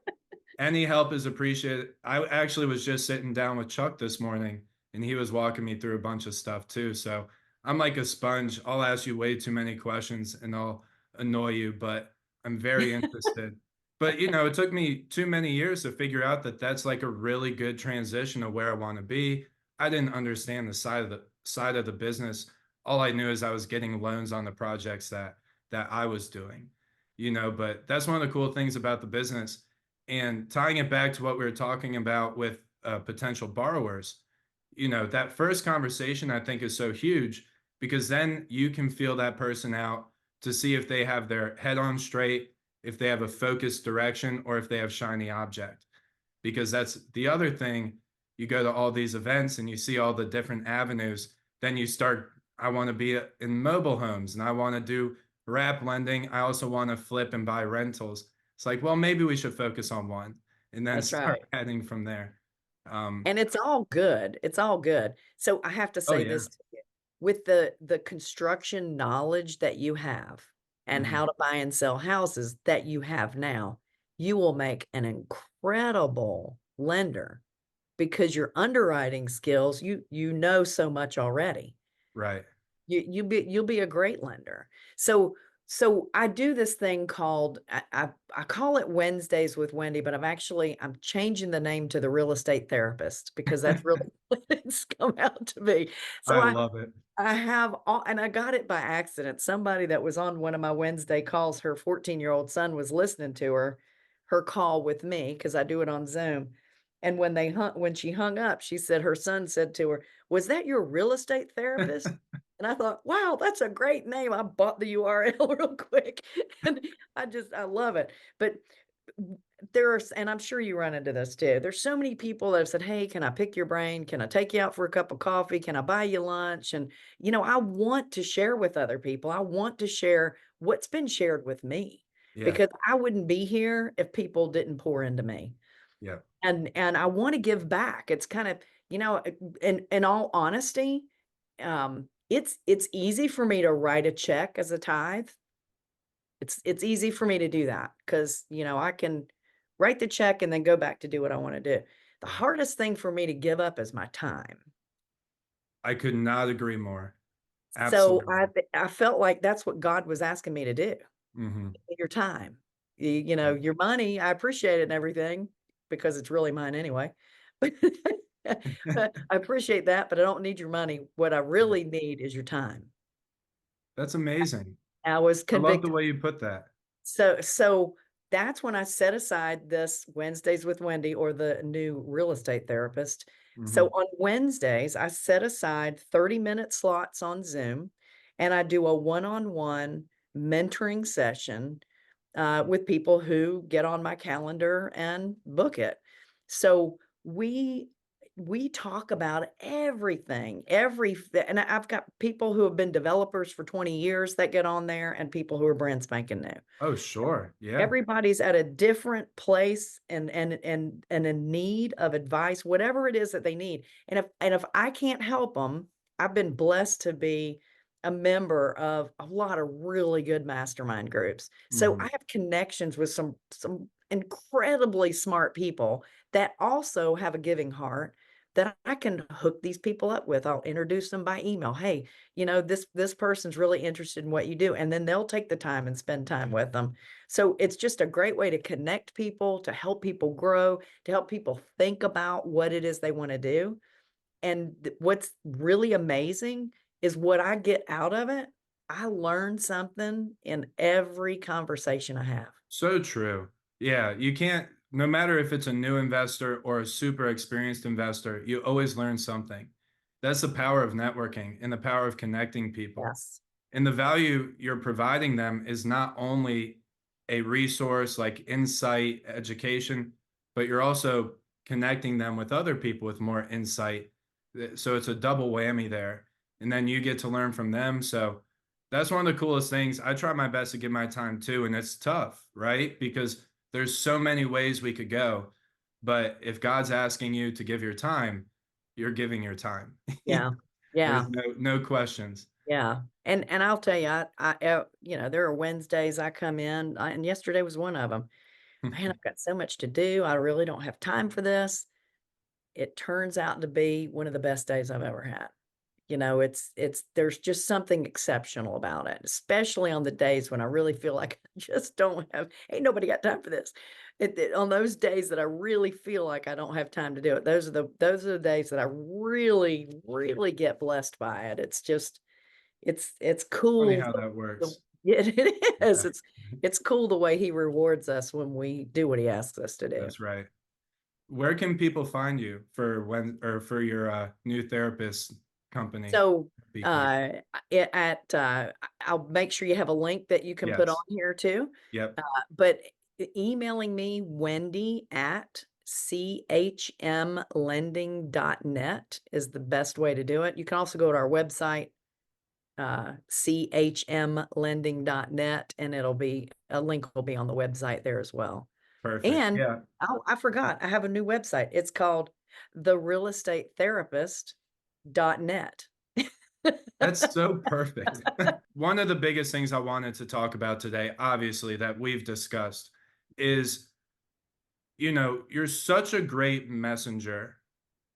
Any help is appreciated. I actually was just sitting down with Chuck this morning, and he was walking me through a bunch of stuff too. So I'm like a sponge. I'll ask you way too many questions and I'll annoy you, but I'm very interested. But it took me too many years to figure out that that's like a really good transition of where I want to be. I didn't understand the side of the business. All I knew is I was getting loans on the projects that I was doing. But that's one of the cool things about the business and tying it back to what we were talking about with potential borrowers, that first conversation I think is so huge because then you can feel that person out to see if they have their head on straight, if they have a focused direction, or if they have shiny object. Because that's the other thing. You go to all these events and you see all the different avenues. Then you start, I want to be in mobile homes and I want to do wrap lending. I also want to flip and buy rentals. It's like, well, maybe we should focus on one and then That's start right. heading from there. Um, And it's all good. It's all good. So I have to oh say yeah. this to you. With the construction knowledge that you have and Mhm. how to buy and sell houses that you have now, you will make an incredible lender because your underwriting skills, you know so much already. Right. You'll be a great lender. So I do this thing called I call it Wednesdays with Wendy, but I'm changing the name to the real estate therapist because that's really what it's come out to be. So I I love it. I have all and I got it by accident. Somebody that was on one of my Wednesday calls, her 14-year-old son was listening to her call with me because I do it on Zoom. And when she hung up, she said her son said to her, "Was that your real estate therapist?" And I thought, "Wow, that's a great name." I bought the URL real quick. And I love it. But and I'm sure you run into this too. There's so many people that have said, "Hey, can I pick your brain? Can I take you out for a cup of coffee? Can I buy you lunch?" And I want to share with other people. I want to share what's been shared with me Yeah. because I wouldn't be here if people didn't pour into me. Yeah. And I want to give back. It's kind of, in all honesty, it's easy for me to write a check as a tithe. It's easy for me to do that because, I can write the check and then go back to do what I wanna do. The Yeah. hardest thing for me to give up is my time. I could not agree more. So Absolutely. I felt like that's what God was asking me to do, Hmm. your time. Your money, I appreciate it and everything because it's really mine anyway. But I appreciate that, but I don't need your money. What I really need is your time. That's amazing. I was I love the convicted. way you put that. So that's when I set aside this Wednesdays with Wendy or the new real estate therapist. So Hmm. on Wednesdays, I set aside 30-minute slots on Zoom and I do a one-on-one mentoring session with people who get on my calendar and book it. So we talk about everything, and I've got people who have been developers for 20 years that get on there and people who are brand spanking new. Oh, sure. Yeah. Everybody's at a different place and in need of advice, whatever it is that they need. And if I can't help them, I've been blessed to be a member of a lot of really good mastermind groups. So I Hmm. have connections with some incredibly smart people that also have a giving heart that I can hook these people up with. I'll introduce them by email. Hey, this person's really interested in what you do, and then they'll take the time and spend time with them. So it's just a great way to connect people, to help people grow, to help people think about what it is they want to do. And what's really amazing is what I get out of it. I learn something in every conversation I have. So true. Yeah, you can't, no matter if it's a new investor or a super experienced investor, you always learn something. That's the power of networking and the power of connecting people. Yes. And the value you're providing them is not only a resource like insight, education, but you're also connecting them with other people with more insight. So it's a double whammy there. And then you get to learn from them. So that's one of the coolest things. I try my best to give my time too, and it's tough, right? Because there's so many ways we could go. But if God's asking you to give your time, you're giving your time. Yeah. There's Yeah. no questions. Yeah. And I'll tell you, there are Wednesdays I come in, and yesterday was one of them. Man, I've got so much to do. I really don't have time for this. It turns out to be one of the best days I've ever had. There's just something exceptional about it, especially on the days when I really feel like I just don't have, ain't nobody got time for this. On those days that I really feel like I don't have time to do it, those are the days that I really, really get blessed by it. It's Funny cool. how that The works. Yeah, it is. Yeah, It's cool the way he rewards us when we do what he asks us to do. that's right. Where can people find you for when or for your new therapist company? So, Be great. I'll make sure you have a link that you can put on Yes. here too. Yep. But emailing me, Wendy at chmlending.net is the best way to do it. You can also go to our website, chmlending.net, and a link will be on the website there as well. Perfect. And Yeah. I forgot, I have a new website. It's called therealestatetherapist.net. That's so perfect. One of the biggest things I wanted to talk about today, obviously, that we've discussed is, you're such a great messenger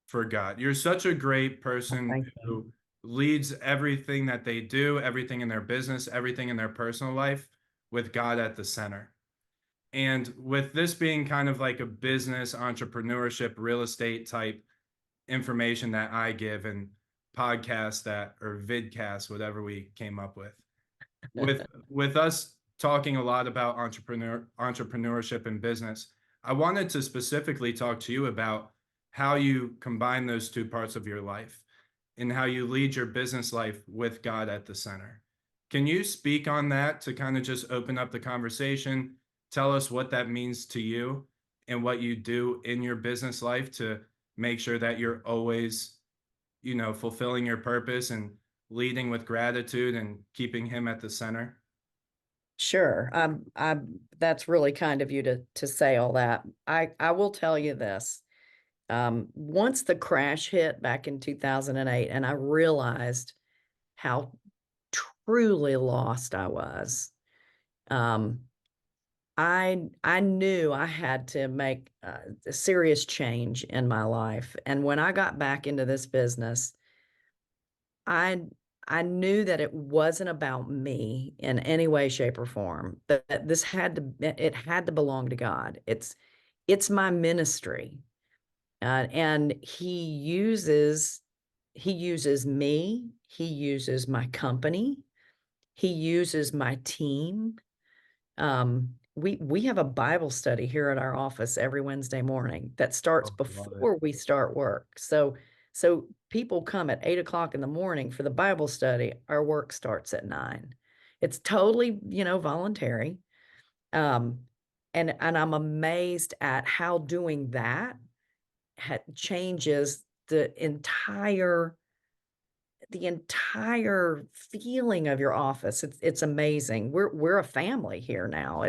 for God. You're such a great person Thank you. who leads everything that they do, everything in their business, everything in their personal life with God at the center. And with this being kind of like a business, entrepreneurship, real estate type information that I give and podcasts that or vidcasts, whatever we came up with us talking a lot about entrepreneurship and business, I wanted to specifically talk to you about how you combine those two parts of your life and how you lead your business life with God at the center. Can you speak on that to kind of just open up the conversation? Tell us what that means to you and what you do in your business life to make sure that you're always, fulfilling your purpose and leading with gratitude and keeping him at the center. Sure. That's really kind of you to say all that. I will tell you this. Once the crash hit back in 2008, and I realized how truly lost I was, um, I knew I had to make a serious change in my life. And when I got back into this business, I I knew that it wasn't about me in any way, shape, or form. That it had to belong to God. It's my ministry, and he uses me. He uses my company. He uses my team. We have a Bible study here at our office every Wednesday morning that starts Oh, love it. before we start work. So people come at 8 o'clock in the morning for the Bible study. Our work starts at 9. It's totally, voluntary. Um, and I'm amazed at how doing that changes the entire feeling of your office. It's amazing. We're a family here now.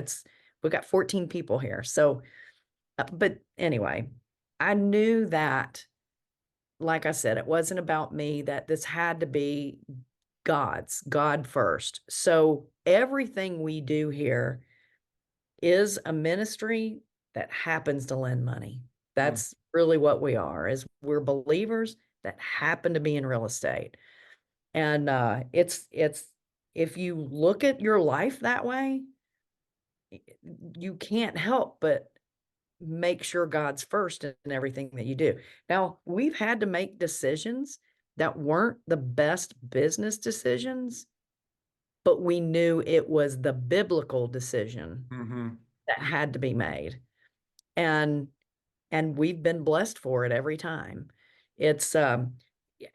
We got 14 people here. So, but anyway, I knew that, like I said, it wasn't about me, that this had to be God first. So everything we do here is a ministry that happens to lend money. Mm. That's really what we are, is we're believers that happen to be in real estate. And it's if you look at your life that way, you can't help but make sure God's first in everything that you do. Now, we've had to make decisions that weren't the best business decisions, but we knew it was the biblical decision Hmm. that had to be made. And we've been blessed for it every time. It's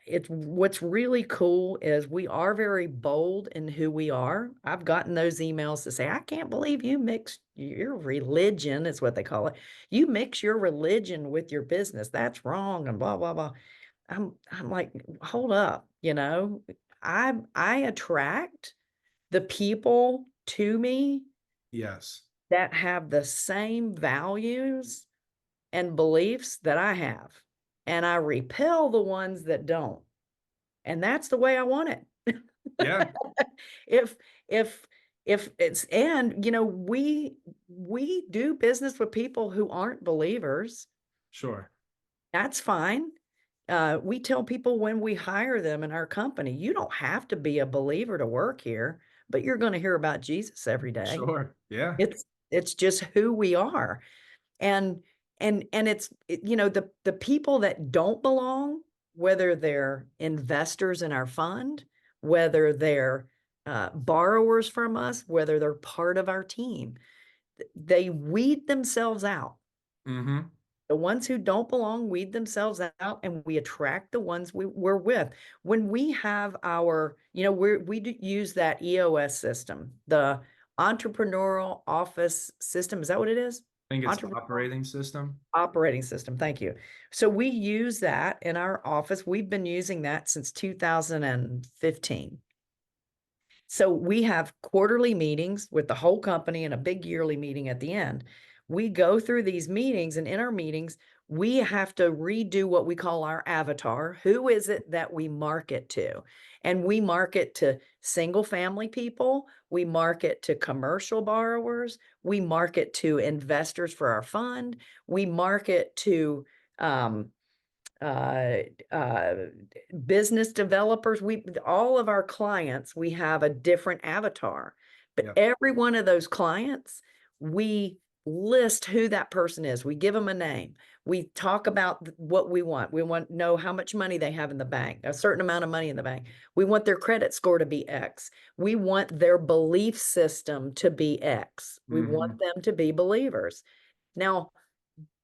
it's what's really cool is we are very bold in who we are. I've gotten those emails to say, I can't believe you mixed your religion, is what they call it. You mix your religion with your business. That's wrong and blah blah blah. I'm like, hold up, I attract the people to me Yes. that have the same values and beliefs that I have, and I repel the ones that don't. And that's the way I want it. Yeah. If if if it's and we do business with people who aren't believers. Sure. That's fine. We tell people when we hire them in our company, you don't have to be a believer to work here, but you're going to hear about Jesus every day. Sure. Yeah. It's just who we are. And the people that don't belong, whether they're investors in our fund, whether they're borrowers from us, whether they're part of our team, they weed themselves out. Hmm. The ones who don't belong weed themselves out, and we attract the ones we're with. When we have our, use that EOS system, the entrepreneurial office system. Is that what it is? I think it's Entrepreneurial operating system. operating system. Thank you. So we use that in our office. We've been using that since 2015. So we have quarterly meetings with the whole company and a big yearly meeting at the end. We go through these meetings, and in our meetings, we have to redo what we call our avatar. Who is it that we market to? And we market to single family people. We market to commercial borrowers. We market to investors for our fund. We market to um, uh, uh, business developers. All of our clients, we have a different avatar, but Yeah. every one of those clients, we list who that person is. We give them a name. We talk about what we want. We want to know how much money they have in the bank, a certain amount of money in the bank. We want their credit score to be X. We want their belief system to be X. We want Hmm. them to be believers. Now,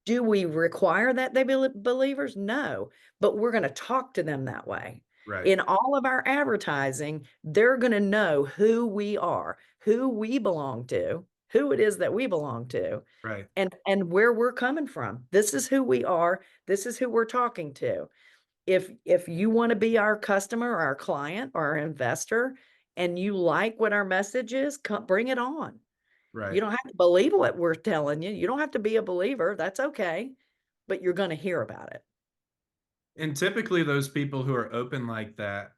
do we require that they be believers? No, but we're going to talk to them that way. Right. In all of our advertising, they're going to know who we are, who we belong to, who it is that we belong to, Right. and where we're coming from. This is who we are. This is who we're talking to. If you want to be our customer or our client or our investor, and you like what our message is, come bring it on. You Right. don't have to believe what we're telling you. You don't have to be a believer. That's okay. But you're going to hear about it. And typically those people who are open like that,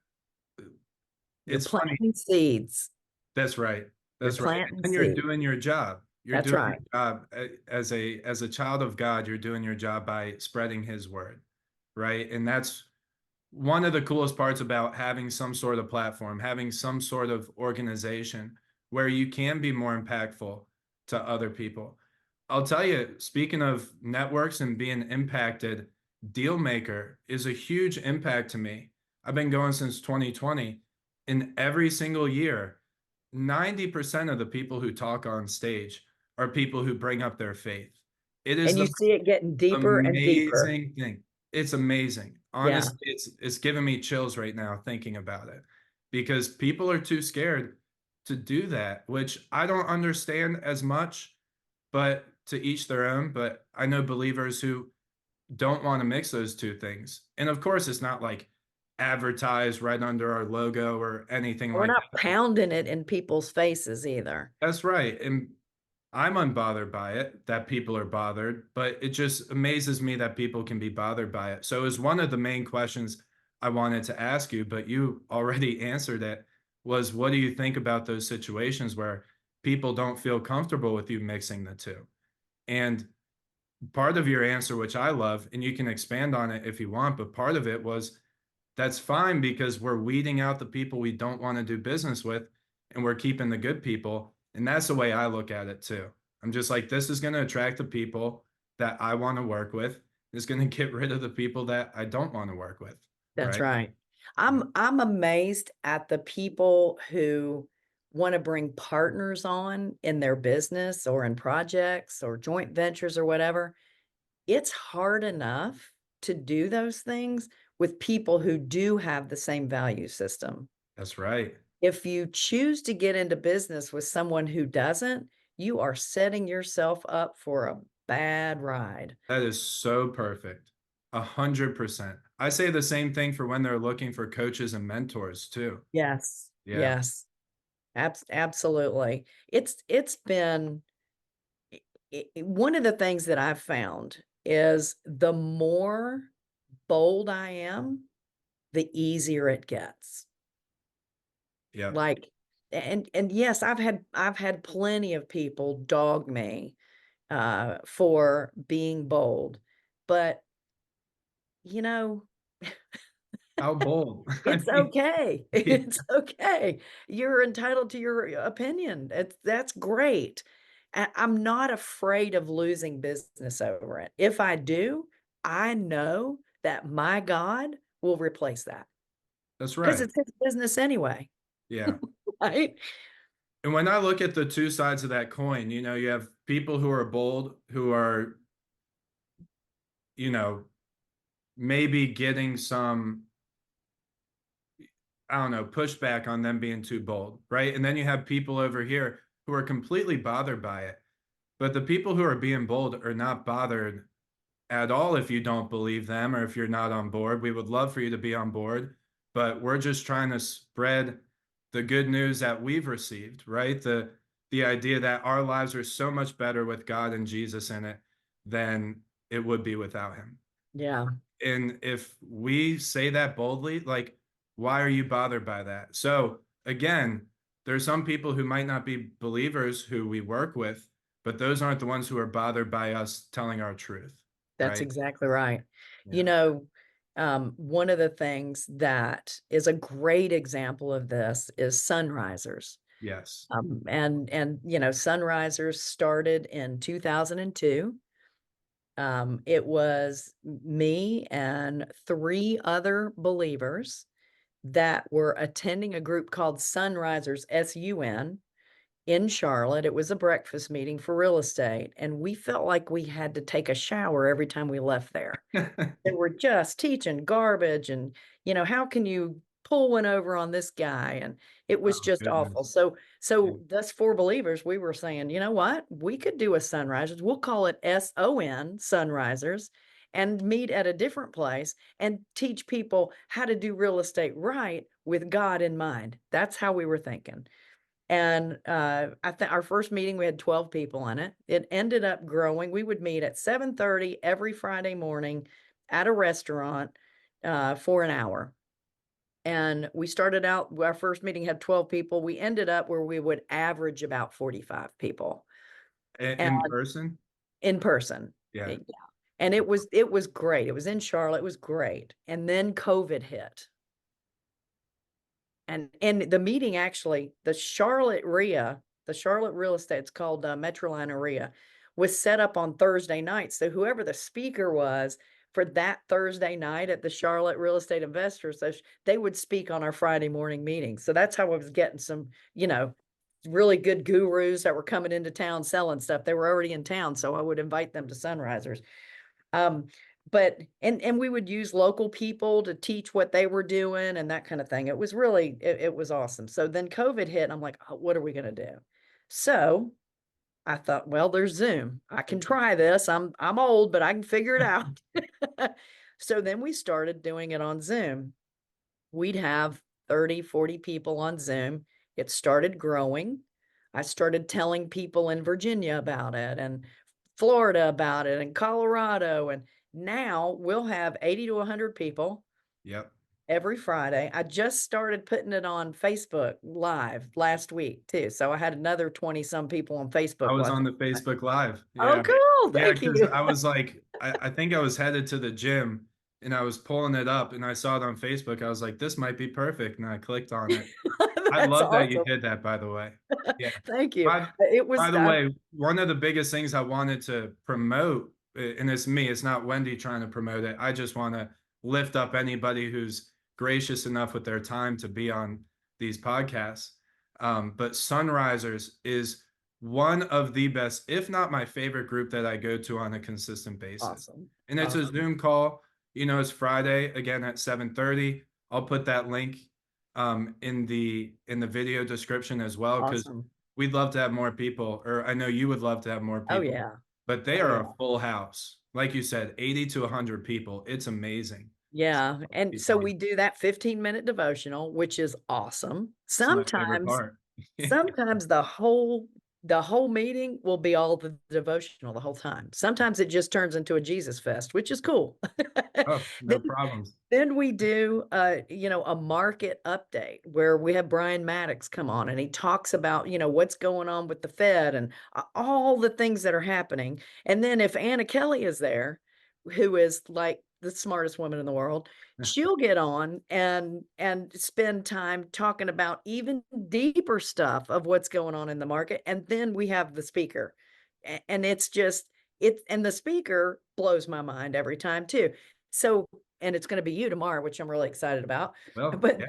You're it's funny. planting seeds. That's right. You're That's right. planting And you're seeds. doing your job. You're That's doing right. your job as a child of God, you're doing your job by spreading his word, right? And that's one of the coolest parts about having some sort of platform, having some sort of organization where you can be more impactful to other people. I'll tell you, speaking of networks and being impacted, Dealmaker is a huge impact to me. I've been going since 2020, and every single year, 90% of the people who talk on stage are people who bring up their faith. It is And you the see it getting deeper and deeper. amazing thing. It's amazing. Yeah. Honestly, it's giving me chills right now thinking about it because people are too scared to do that, which I don't understand as much, but to each their own. But I know believers who don't want to mix those two things. And of course, it's not like advertised right under our logo or anything We're like not that. pounding it in people's faces either. That's right. And I'm unbothered by it that people are bothered, but it just amazes me that people can be bothered by it. So it was one of the main questions I wanted to ask you, but you already answered it, was what do you think about those situations where people don't feel comfortable with you mixing the two? And part of your answer, which I love, and you can expand on it if you want, but part of it was that's fine because we're weeding out the people we don't want to do business with and we're keeping the good people. And that's the way I look at it too. I'm just like, this is going to attract the people that I want to work with. It's going to get rid of the people that I don't want to work with. That's Right. right. Yeah. I'm amazed at the people who want to bring partners on in their business or in projects or joint ventures or whatever. It's hard enough to do those things with people who do have the same value system. That's right. If you choose to get into business with someone who doesn't, you are setting yourself up for a bad ride. That is so perfect. 100%. I say the same thing for when they're looking for coaches and mentors too. Yes. Yeah. Yes. Absolutely. It's been one of the things that I've found is the more bold I am, the easier it gets. Yeah. Like, and yes, I've had plenty of people dog me for being bold, but you know, How bold. I it's mean, okay. yeah, It's okay. You're entitled to your opinion. That's great. I'm not afraid of losing business over it. If I do, I know that my God will replace that that's because right. it's his business anyway, Yeah. right? And when I look at the two sides of that coin, you have people who are bold, who are, you know, maybe getting some, I don't know, pushback on them being too bold, right? And then you have people over here who are completely bothered by it. But the people who are being bold are not bothered at all if you don't believe them or if you're not on board. We would love for you to be on board, but we're just trying to spread the good news that we've received, right? The idea that our lives are so much better with God and Jesus in it than it would be without him. Yeah. And if we say that boldly, like, why are you bothered by that? So again, there's some people who might not be believers who we work with, but those aren't the ones who are bothered by us telling our truth, That's right? exactly right. You Yeah. know, one of the things that is a great example of this is Sonrisers. Yes. And Sonrisers started in 2002. It was me and three other believers that were attending a group called Sonrisers, SUN, in Charlotte. It was a breakfast meeting for real estate, and we felt like we had to take a shower every time we left there. They were just teaching garbage and, how can you pull one over on this guy? And it was Oh, just awful. goodness. So Yeah. so that's four believers. We were saying, you know what? We could do a Sunrisers. We'll call it SON, Sunrisers, and meet at a different place and teach people how to do real estate right with God in mind. That's how we were thinking. And I think our first meeting, we had 12 people in it. It ended up growing. We would meet at 7:30 every Friday morning at a restaurant for an hour. And we started out, our first meeting had 12 people. We ended up where we would average about 45 people and In person? in person. Yeah. Yeah. And it was great. It was in Charlotte. It was great. And then COVID hit. And the meeting actually, the Charlotte RIA, the Charlotte real estate, it's called Metrolina RIA, was set up on Thursday night. So whoever the speaker was for that Thursday night at the Charlotte Real Estate Investors, they would speak on our Friday morning meeting. So that's how I was getting some, really good gurus that were coming into town selling stuff. They were already in town, so I would invite them to Sunrisers. Um, but and we would use local people to teach what they were doing and that kind of thing. It was really it was awesome. So then COVID hit and I'm like, "Oh, what are we gonna do?" So I thought, well, there's Zoom. I can try this. I'm old, but I can figure it out. So then we started doing it on Zoom. We'd have 30, 40 people on Zoom. It started growing. I started telling people in Virginia about it and Florida about it and Colorado. And now we'll have 80 to 100 people. Yep. every Friday. I just started putting it on Facebook Live last week too. So I had another 20 some people on I Facebook was on watching. the Facebook Live. Oh, Yeah. cool. Yeah, Thank because you. I was like, I think I was headed to the gym and I was pulling it up and I saw it on Facebook. I was like, this might be perfect. And I clicked on it. I That's love that you awesome. did that, by the way. Yeah. Thank you. By, It by was, the way, one of the biggest things I wanted to promote, and it's me, it's not Wendy trying to promote it. I just want to lift up anybody who's gracious enough with their time to be on these podcasts. But Sonrisers is one of the best, if not my favorite group that I go to on a consistent basis. awesome. And it's a Awesome. Zoom call. It's Friday again at 7:30. I'll put that link in the video description as well, because Awesome. we'd love to have more people, or I know you would love to have more Oh, people, yeah. but they Oh, are yeah. a full house. Like you said, 80 to 100 people. It's amazing. Yeah. And so People. we do that 15-minute devotional, which is awesome. It's my favorite Sometimes part. Sometimes the whole meeting will be all the devotional the whole time. Sometimes it just turns into a Jesus fest, which is cool. Oh, no Then problems. then we do, a market update where we have Brian Maddox come on and he talks about, what's going on with the Fed and all the things that are happening. And then if Anna Kelly is there, who is like the smartest woman in the world, she'll get on and spend time talking about even deeper stuff of what's going on in the market. And then we have the speaker. And it's just and the speaker blows my mind every time too. So, and it's going to be you tomorrow, which I'm really excited about. Well, But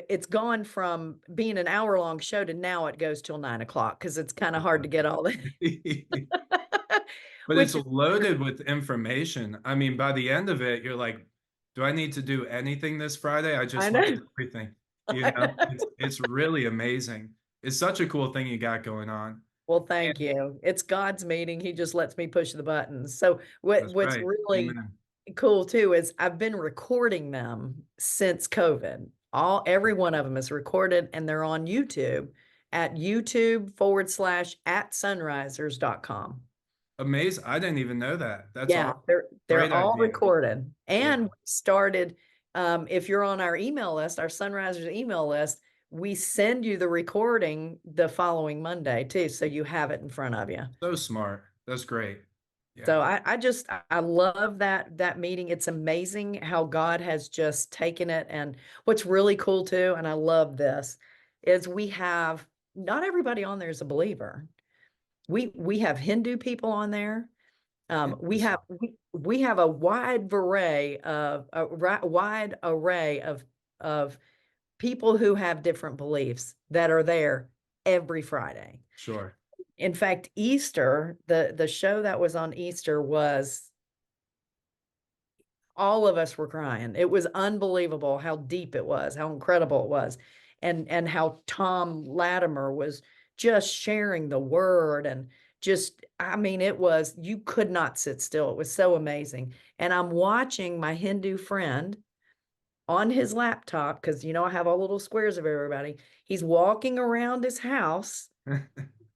it's gone from being an hour-long show to now it goes till 9 o'clock because it's kind of hard to get all that. yeah. But it's Which is loaded with information. I mean, by the end of it, you're like, do I need to do anything this Friday? I I just know. learned everything. I know. It's really amazing. It's such a cool thing you got going on. Well, thank And you. It's God's meeting. He just lets me push the buttons. So that's what's right. really Amen. cool too is I've been recording them since COVID. Every one of them is recorded and they're on YouTube at YouTube/@sonrisers.com. Amazing. I didn't even know that. That's Yeah, awesome. they're Great all idea. recorded. Yeah. And we started, if you're on our email list, our Sonrisers email list, we send you the recording the following Monday too, so you have it in front of you. So smart. That's great. Yeah. So I love that meeting. It's amazing how God has just taken it. And what's really cool too, and I love this, is we have not everybody on there is a believer. We have Hindu people on there. We Interesting. have we have a wide array of people who have different beliefs that are there every Friday. Sure. In fact, Easter, the show that was on Easter was all of us were crying. It was unbelievable how deep it was, how incredible it was, and how Tom Latimer was just sharing the word and just I mean, it was you could not sit still. It was so amazing. And I'm watching my Hindu friend on his laptop because I have all little squares of everybody. He's walking around his house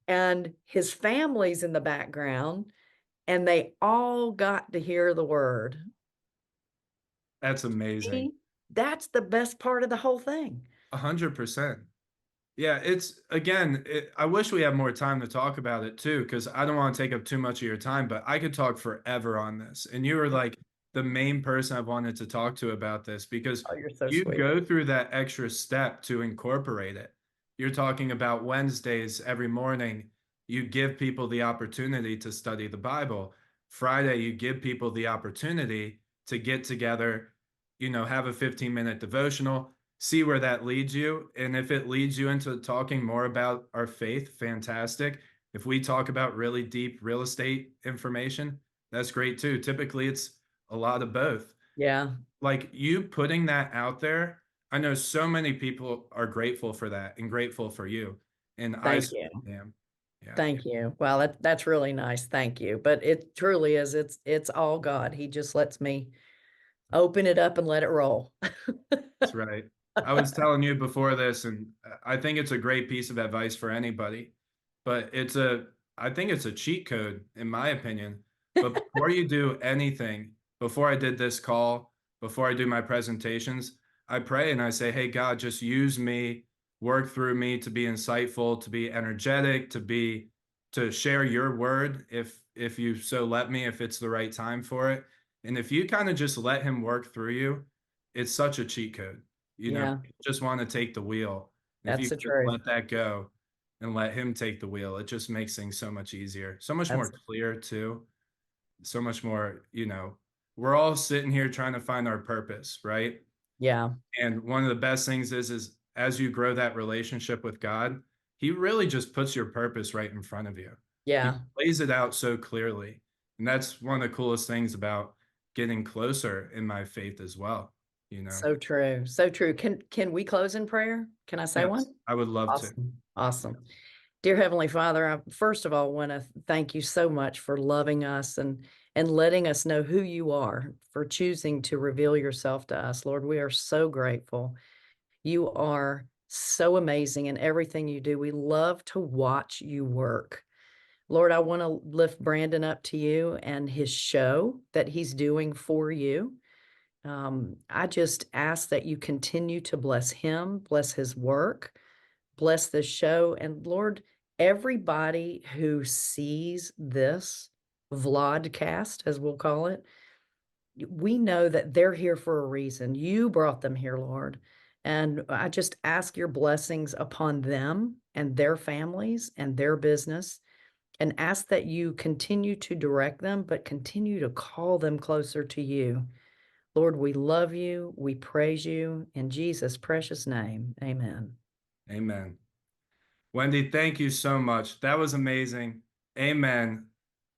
and his family's in the background and they all got to hear the word. That's amazing. Me, that's the best part of the whole thing. 100%. Yeah, it's again, I wish we had more time to talk about it too, because I don't want to take up too much of your time, but I could talk forever on this. And you were like the main person I've wanted to talk to about this because Oh, you're so you sweet. go through that extra step to incorporate it. You're talking about Wednesdays every morning. You give people the opportunity to study the Bible. Friday, you give people the opportunity to get together, have a 15-minute devotional, see where that leads you. And if it leads you into talking more about our faith, fantastic. If we talk about really deep real estate information, that's great too. Typically, it's a lot of both. Yeah. Like you putting that out there, I know so many people are grateful for that and grateful for you. And I Thank you. certainly am. Yeah. Thank you. Well, that's really nice. Thank you. But it truly is. It's all God. He just lets me open it up and let it roll. That's right. I was telling you before this, and I think it's a great piece of advice for anybody, but I think it's a cheat code, in my opinion. But before you do anything, before I did this call, before I do my presentations, I pray and I say, hey, God, just use me, work through me to be insightful, to be energetic, to share your word if you so let me, if it's the right time for it. And if you kind of just let him work through you, it's such a cheat code. Yeah, You just want to take the wheel. And if that's you the just truth. let that go and let him take the wheel, it just makes things so much easier, so much more That's clear too, so much more, we're all sitting here trying to find our purpose, right? yeah, And one of the best things is as you grow that relationship with God, he really just puts your purpose right in front of you. He yeah. lays it out so clearly. And that's one of the coolest things about getting closer in my faith as well, you know? So true. So true. Can we close in prayer? Can I say Yes, one? I would love to. Awesome. Awesome. Dear Heavenly Father, I first of all want to thank you so much for loving us and letting us know who you are, for choosing to reveal yourself to us. Lord, we are so grateful. You are so amazing in everything you do. We love to watch you work. Lord, I want to lift Brandon up to you and his show that he's doing for you. I just ask that you continue to bless him, bless his work, bless this show. And Lord, everybody who sees this vlogcast, as we'll call it, we know that they're here for a reason. You brought them here, Lord. And I just ask your blessings upon them and their families and their business, and ask that you continue to direct them, but continue to call them closer to you. Lord, we love you. We praise you in Jesus' precious name. Amen. Amen. Wendy, thank you so much. That was amazing. Amen.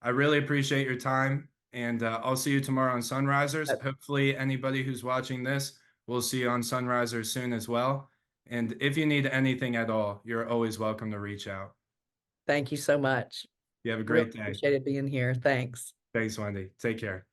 I really appreciate your time. And I'll see you tomorrow on Uh, Sonrisers. Hopefully, anybody who's watching this will see you on Sonrisers soon as well. And if you need anything at all, you're always welcome to reach out. Thank you so much. You have a Really great day. appreciated being here. Thanks. Thanks, Wendy. Take care.